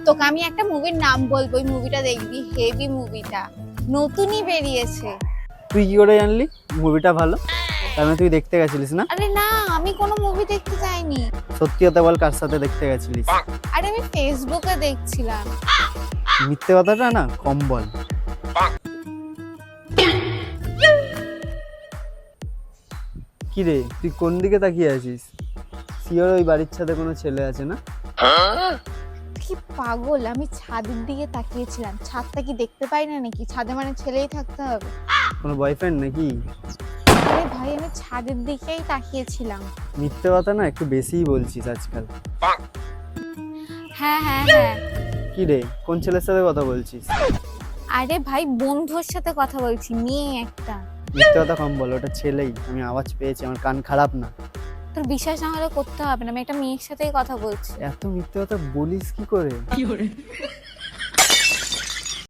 তোকে আমি একটা মুভির নাম বলবো, ওই মুভিটা দেখবি, হেভি মুভিটা, নতুনই বেরিয়েছে। তুই কি করে জানলি মুভিটা ভালো? তার মানে তুই দেখতে গেছিলিস না? আরে না, আমি কোনো মুভি দেখতে যাইনি। সত্যি কথা বল, কার সাথে দেখতে গেছিলিস? আরে আমি ফেসবুকে দেখছিলাম। মিথ্যে কথাটা না কম বল। কি রে, তুই কোন দিকে তাকিয়ে আছিস? শিওর ওই বাড়ির ছাদে কোনো ছেলে আছে না? কি পাগল, আমি ছাদের দিকে তাকিয়েছিলাম। ছাদটা কি দেখতে পাই না নাকি? ছাদে মানে ছেলেই থাকতে হবে? কোনো বয়ফ্রেন্ড নাকি? আরে ভাই, আমি ছাদের দিকেই তাকিয়েছিলাম। মিথ্যে কথা না একটু বেশিই বলছিস আজকাল। হ্যাঁ হ্যাঁ হ্যাঁ। কি রে, কোন ছেলের সাথে কথা বলছিস? আরে ভাই, বন্ধুর সাথে কথা বলছি, মেয়ে একটা। মিথ্যে কথা কম বল, ওটা ছেলেই। আমি আওয়াজ পেয়েছি, আমার কান খারাপ না। তোর বিশ্বাস না হলে করতে হবে না, আমি একটা মেয়ের সাথেই কথা বলছি। এত মিথ্যে কথা বলিস কি করে?